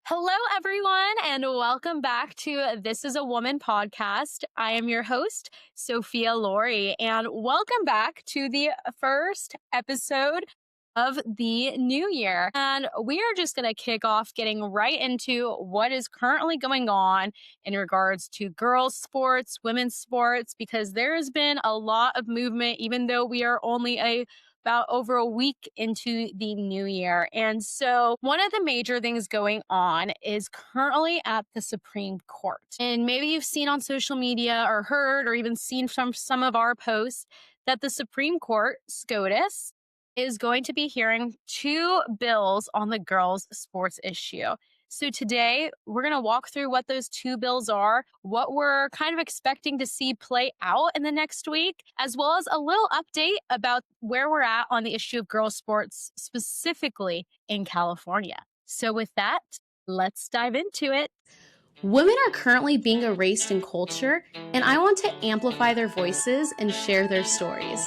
Hello, everyone, and welcome back to This is a Woman podcast. I am your host, Sophia Lorey, and welcome back to the first episode of the new year. And we are just going to kick off getting right into what is currently going on in regards to girls' sports, women's sports, because there has been a lot of movement, even though we are only about over a week into the new year. And so one of the major things going on is currently at the Supreme Court. And maybe you've seen on social media or heard or even seen from some of our posts that the Supreme Court, SCOTUS, is going to be hearing two bills on the girls' sports issue. So today, we're going to walk through what those two bills are, what we're kind of expecting to see play out in the next week, as well as a little update about where we're at on the issue of girls' sports, specifically in California. So with that, let's dive into it. Women are currently being erased in culture, and I want to amplify their voices and share their stories.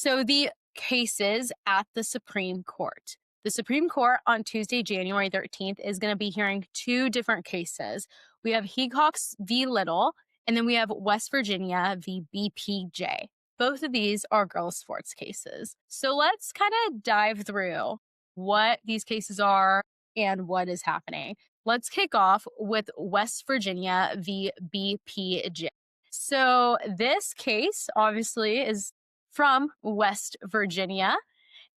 So the cases at the Supreme Court. The Supreme Court on Tuesday, January 13th, is going to be hearing two different cases. We have Hecox v. Little, and then we have West Virginia v. BPJ. Both of these are girls' sports cases. So let's kind of dive through what these cases are and what is happening. Let's kick off with West Virginia v. BPJ. So this case obviously is from West Virginia.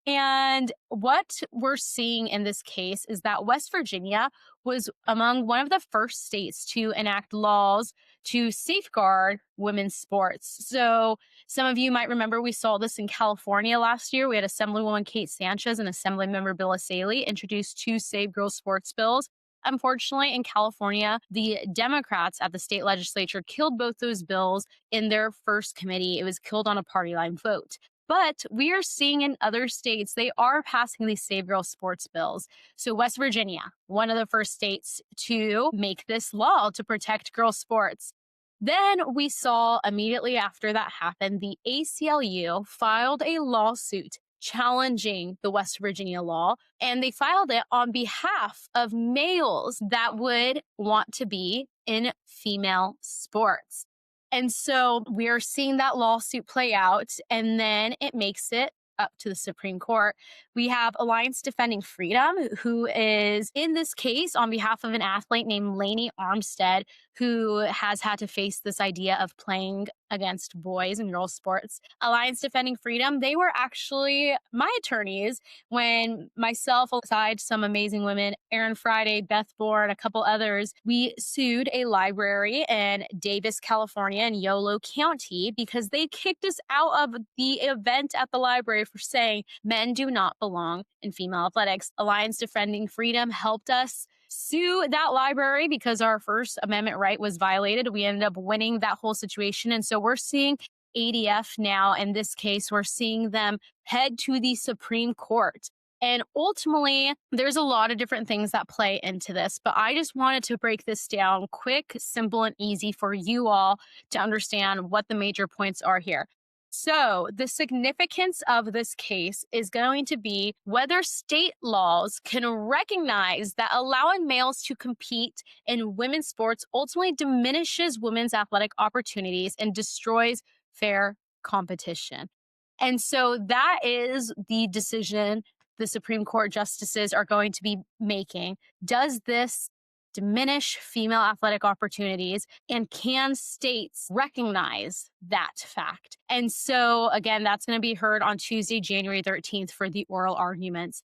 And what we're seeing in this case is that West Virginia was among one of the first states to enact laws to safeguard women's sports. So some of you might remember we saw this in California last year. We had Assemblywoman Kate Sanchez and Assemblymember Bill Asaley introduce two Save Girls Sports bills. Unfortunately, in California, the Democrats at the state legislature killed both those bills in their first committee. It was killed on a party line vote. But we are seeing in other states, they are passing these Save Girls Sports bills. So West Virginia, one of the first states to make this law to protect girls' sports. Then we saw immediately after that happened, the ACLU filed a lawsuit challenging the West Virginia law, and they filed it on behalf of males that would want to be in female sports. And so we are seeing that lawsuit play out, and then it makes it up to the Supreme Court. We have Alliance Defending Freedom, who is in this case on behalf of an athlete named Lainey Armstead, who has had to face this idea of playing against boys in girls' sports. Alliance Defending Freedom, they were actually my attorneys when myself, alongside some amazing women, Erin Friday, Beth Bourne, a couple others, we sued a library in Davis, California, in Yolo County because they kicked us out of the event at the library for saying men do not belong in female athletics. Alliance Defending Freedom helped us sue that library because our First Amendment right was violated. We ended up winning that whole situation. And so we're seeing ADF now. In this case, we're seeing them head to the Supreme Court. And ultimately, there's a lot of different things that play into this, but I just wanted to break this down quick, simple, and easy for you all to understand what the major points are here. So the significance of this case is going to be whether state laws can recognize that allowing males to compete in women's sports ultimately diminishes women's athletic opportunities and destroys fair competition. And so that is the decision the Supreme Court justices are going to be making. Does this diminish female athletic opportunities, and can states recognize that fact? And so again, that's going to be heard on Tuesday, January 13th for the oral arguments.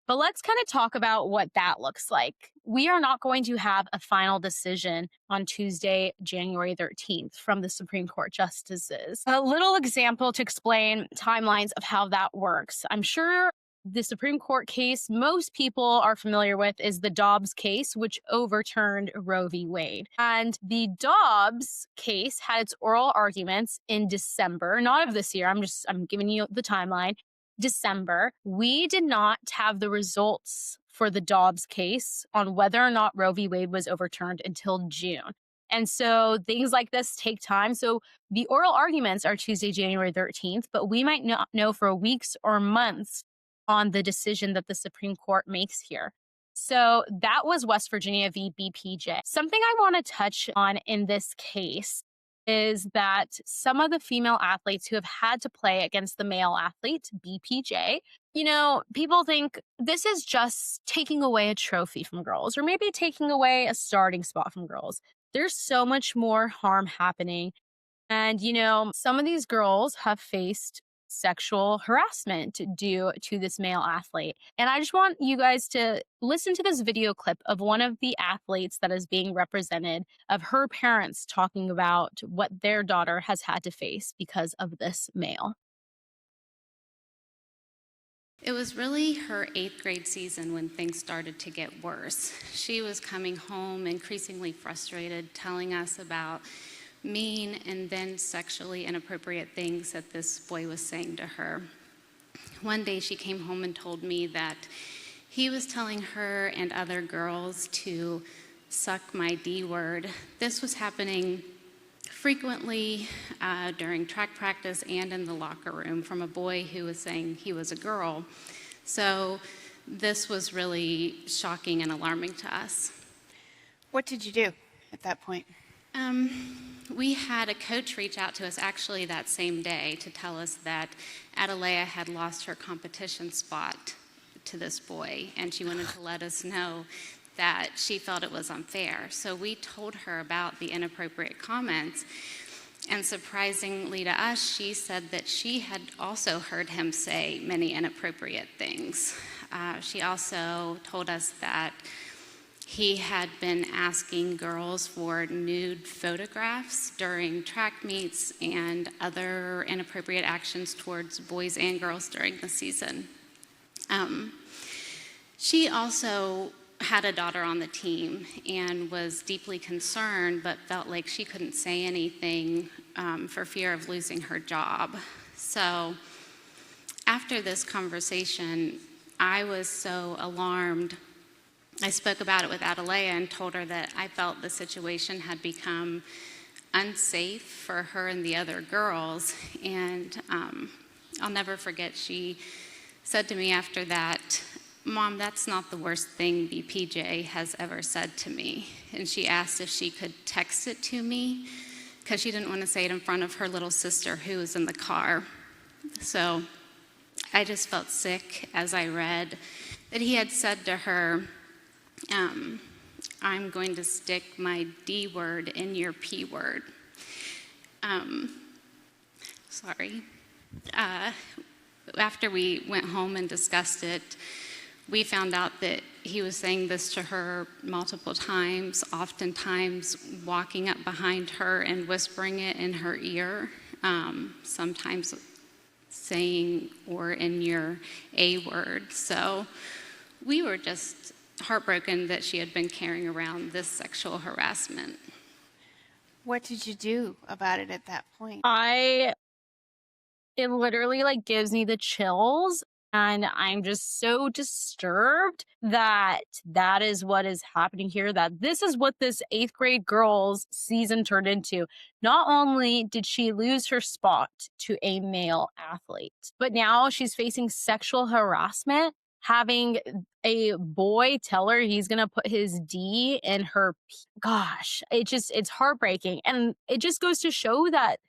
But let's kind of talk about what that looks like. We are not going to have a final decision on Tuesday, January 13th from the Supreme Court justices. A little example to explain timelines of how that works. I'm sure the Supreme Court case most people are familiar with is the Dobbs case, which overturned Roe v. Wade. And the Dobbs case had its oral arguments in December, not of this year. I'm giving you the timeline. December. We did not have the results for the Dobbs case on whether or not Roe v. Wade was overturned until June. And so things like this take time. So the oral arguments are Tuesday, January 13th, but we might not know for weeks or months on the decision that the Supreme Court makes here. So that was West Virginia v. BPJ. Something I want to touch on in this case is that some of the female athletes who have had to play against the male athlete, BPJ, people think this is just taking away a trophy from girls or maybe taking away a starting spot from girls. There's so much more harm happening. And, some of these girls have faced sexual harassment due to this male athlete. And I just want you guys to listen to this video clip of one of the athletes that is being represented, of her parents talking about what their daughter has had to face because of this male. It was really her 8th grade season when things started to get worse. She was coming home increasingly frustrated, telling us about mean and then sexually inappropriate things that this boy was saying to her. One day she came home and told me that he was telling her and other girls to suck my D word. This was happening frequently during track practice and in the locker room from a boy who was saying he was a girl. So this was really shocking and alarming to us. What did you do at that point? We had a coach reach out to us actually that same day to tell us that Adelea had lost her competition spot to this boy, and she wanted to let us know that she felt it was unfair. So we told her about the inappropriate comments, and surprisingly to us, she said that she had also heard him say many inappropriate things. She also told us that he had been asking girls for nude photographs during track meets and other inappropriate actions towards boys and girls during the season. She also had a daughter on the team and was deeply concerned, but felt like she couldn't say anything for fear of losing her job. So after this conversation, I was so alarmed. I spoke about it with Adelea and told her that I felt the situation had become unsafe for her and the other girls. And I'll never forget, she said to me after that, "Mom, that's not the worst thing BPJ has ever said to me." And she asked if she could text it to me because she didn't want to say it in front of her little sister who was in the car. So I just felt sick as I read that he had said to her, "I'm going to stick my D word in your P word." Sorry. After we went home and discussed it, we found out that he was saying this to her multiple times, oftentimes walking up behind her and whispering it in her ear, sometimes saying, "or in your A word." So we were just heartbroken that she had been carrying around this sexual harassment. What did you do about it at that point? It literally gives me the chills, and I'm just so disturbed that that is what is happening here, that this is what this 8th grade girls season turned into. Not only did she lose her spot to a male athlete, but now she's facing sexual harassment, having a boy tell her he's going to put his D in her gosh, it's heartbreaking. And it just goes to show that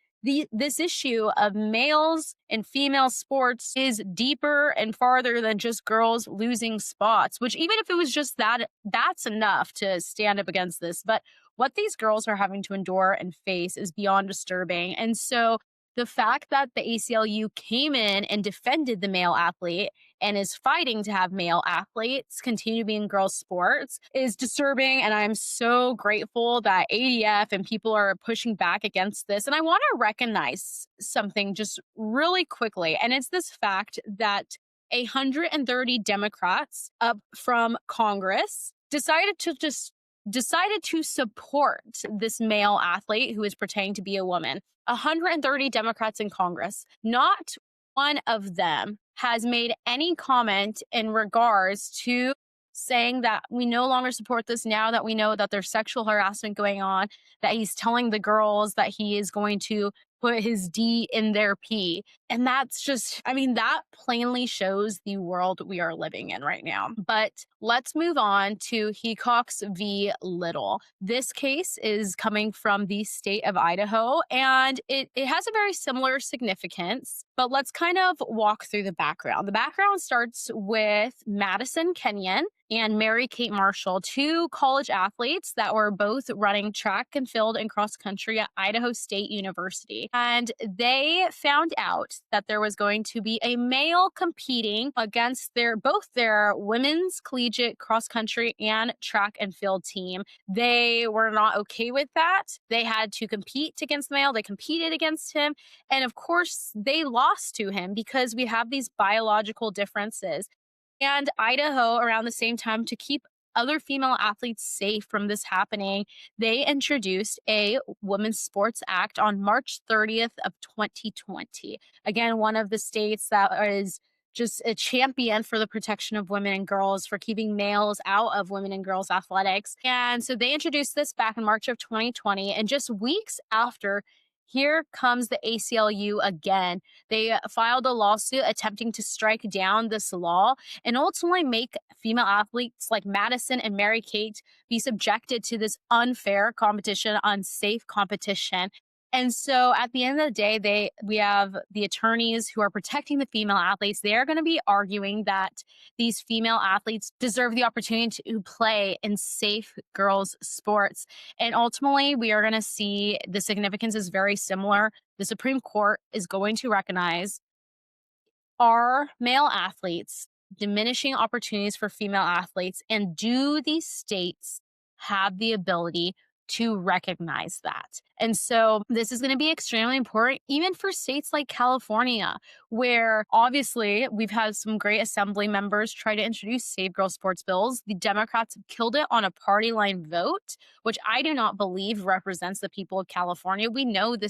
this issue of males and female sports is deeper and farther than just girls losing spots, which even if it was just that, that's enough to stand up against this. But what these girls are having to endure and face is beyond disturbing. And so the fact that the ACLU came in and defended the male athlete and is fighting to have male athletes continue to be in girls' sports is disturbing. And I'm so grateful that ADF and people are pushing back against this. And I want to recognize something just really quickly. And it's this fact that 130 Democrats up from Congress decided to support this male athlete who is pretending to be a woman. 130 Democrats in Congress. Not one of them has made any comment in regards to saying that we no longer support this now that we know that there's sexual harassment going on, that he's telling the girls that he is going to put his D in their P. And that's just, I mean, that plainly shows the world we are living in right now. But let's move on to Hecox v. Little. This case is coming from the state of Idaho, and it has a very similar significance. But let's kind of walk through the background. The background starts with Madison Kenyon and Mary Kate Marshall, two college athletes that were both running track and field and cross country at Idaho State University. And they found out that there was going to be a male competing against both their women's collegiate cross country and track and field team. They were not okay with that. They had to compete against the male. They competed against him. And of course, they lost to him because we have these biological differences. And Idaho, around the same time, to keep other female athletes safe from this happening, they introduced a Women's Sports Act on March 30th of 2020. Again, one of the states that is just a champion for the protection of women and girls, for keeping males out of women and girls athletics. And so they introduced this back in March of 2020. And just weeks after, here comes the ACLU again. They filed a lawsuit attempting to strike down this law and ultimately make female athletes like Madison and Mary Kate be subjected to this unfair competition, unsafe competition. And so at the end of the day, we have the attorneys who are protecting the female athletes. They are going to be arguing that these female athletes deserve the opportunity to play in safe girls' sports. And ultimately, we are going to see the significance is very similar. The Supreme Court is going to recognize, are male athletes diminishing opportunities for female athletes? And do these states have the ability to recognize that? And so this is going to be extremely important, even for states like California, where obviously we've had some great assembly members try to introduce safe girl sports bills. The Democrats have killed it on a party line vote, which I do not believe represents the people of California. We know they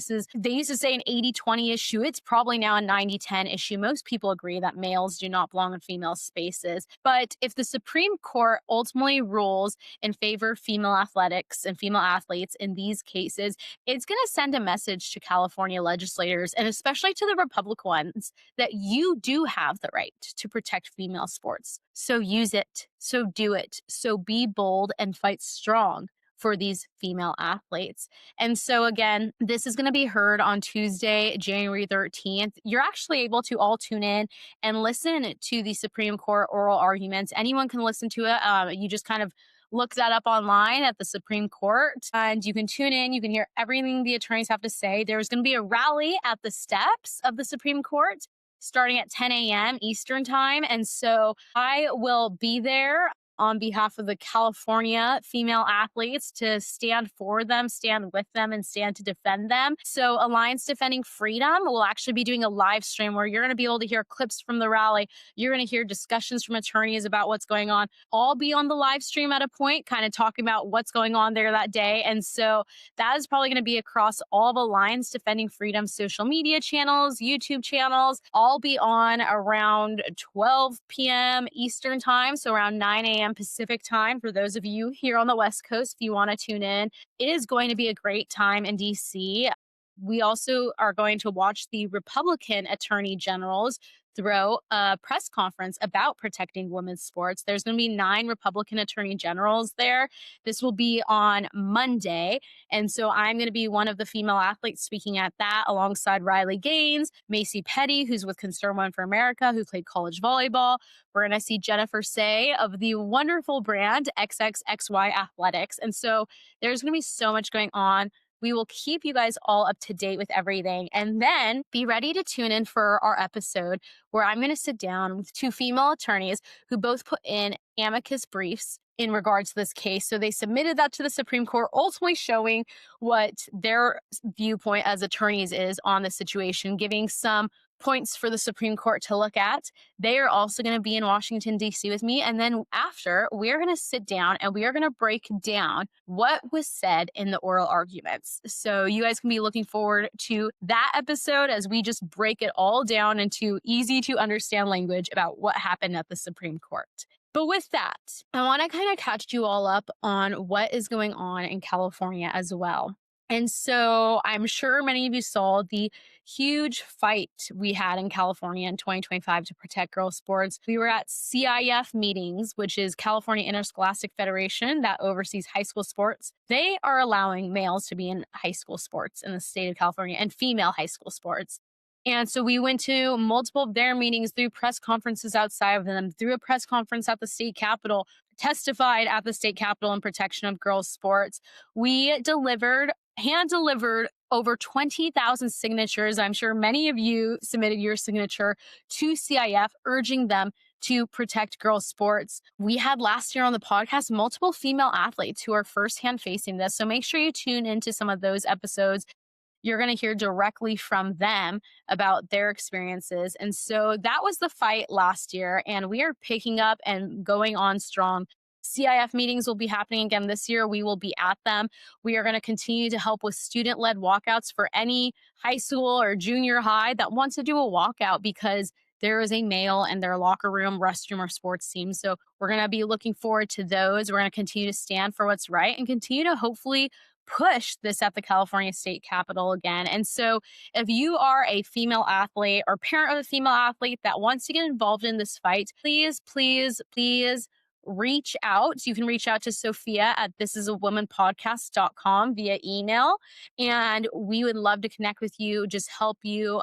used to say an 80-20 issue. It's probably now a 90-10 issue. Most people agree that males do not belong in female spaces. But if the Supreme Court ultimately rules in favor of female athletics and female athletes in these cases, it's going to send a message to California legislators, and especially to the Republican ones, that you do have the right to protect female sports. So use it. So do it. So be bold and fight strong for these female athletes. And so again, this is going to be heard on Tuesday, January 13th. You're actually able to all tune in and listen to the Supreme Court oral arguments. Anyone can listen to it. You just kind of look that up online at the Supreme Court, and you can tune in. You can hear everything the attorneys have to say. There's going to be a rally at the steps of the Supreme Court starting at 10 a.m. Eastern time. And so I will be there on behalf of the California female athletes to stand for them, stand with them, and stand to defend them. So Alliance Defending Freedom will actually be doing a live stream where you're going to be able to hear clips from the rally. You're going to hear discussions from attorneys about what's going on. I'll be on the live stream at a point, kind of talking about what's going on there that day. And so that is probably going to be across all of Alliance Defending Freedom social media channels, YouTube channels. I'll be on around 12 p.m. Eastern time, so around 9 a.m. Pacific time for those of you here on the West Coast, if you want to tune in. It is going to be a great time in DC. We also are going to watch the Republican attorney generals throw a press conference about protecting women's sports. There's going to be 9 Republican attorney generals there. This will be on Monday. And so I'm going to be one of the female athletes speaking at that alongside Riley Gaines, Macy Petty, who's with Concern Women for America, who played college volleyball. We're going to see Jennifer Say of the wonderful brand XXXY Athletics. And so there's going to be so much going on. We will keep you guys all up to date with everything. And then be ready to tune in for our episode where I'm going to sit down with 2 female attorneys who both put in amicus briefs in regards to this case. So they submitted that to the Supreme Court, ultimately showing what their viewpoint as attorneys is on the situation, giving some points for the Supreme Court to look at. They are also going to be in Washington, D.C. with me. And then after, we're going to sit down and we are going to break down what was said in the oral arguments. So you guys can be looking forward to that episode as we just break it all down into easy to understand language about what happened at the Supreme Court. But with that, I want to kind of catch you all up on what is going on in California as well. And so I'm sure many of you saw the huge fight we had in California in 2025 to protect girls' sports. We were at CIF meetings, which is California Interscholastic Federation that oversees high school sports. They are allowing males to be in high school sports in the state of California and female high school sports. And so we went to multiple of their meetings, through press conferences outside of them, through a press conference at the state capitol, testified at the state capitol in protection of girls' sports. We hand delivered over 20,000 signatures. I'm sure many of you submitted your signature to CIF, urging them to protect girls' sports. We had last year on the podcast multiple female athletes who are firsthand facing this. So make sure you tune into some of those episodes. You're going to hear directly from them about their experiences. And so that was the fight last year, and we are picking up and going on strong. CIF meetings will be happening again this year. We will be at them. We are going to continue to help with student-led walkouts for any high school or junior high that wants to do a walkout because there is a male in their locker room, restroom, or sports team. So we're going to be looking forward to those. We're going to continue to stand for what's right and continue to hopefully push this at the California State Capitol again. And so if you are a female athlete or parent of a female athlete that wants to get involved in this fight, please, please, please reach out. You can reach out to Sophia at thisisawomanpodcast.com via email. And we would love to connect with you, just help you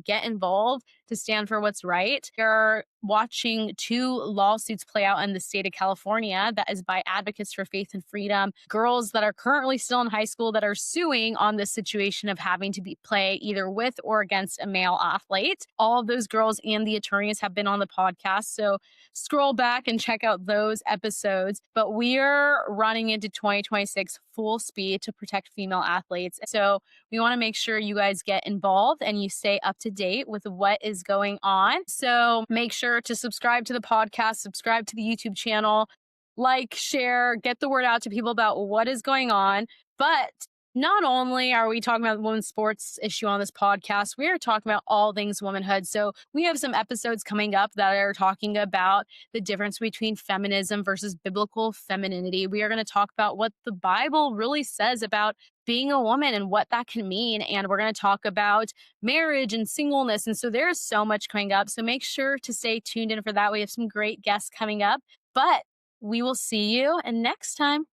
get involved to stand for what's right. We're watching 2 lawsuits play out in the state of California that is by advocates for faith and freedom, girls that are currently still in high school that are suing on this situation of having to play either with or against a male athlete. All of those girls and the attorneys have been on the podcast. So scroll back and check out those episodes. But we are running into 2026 full speed to protect female athletes. So we want to make sure you guys get involved and you stay up to date with what is going on. So make sure to subscribe to the podcast, subscribe to the YouTube channel, like, share, get the word out to people about what is going on. But not only are we talking about the women's sports issue on this podcast, we are talking about all things womanhood. So we have some episodes coming up that are talking about the difference between feminism versus biblical femininity. We are going to talk about what the Bible really says about being a woman and what that can mean. And we're going to talk about marriage and singleness. And so there's so much coming up. So make sure to stay tuned in for that. We have some great guests coming up, but we will see you next time.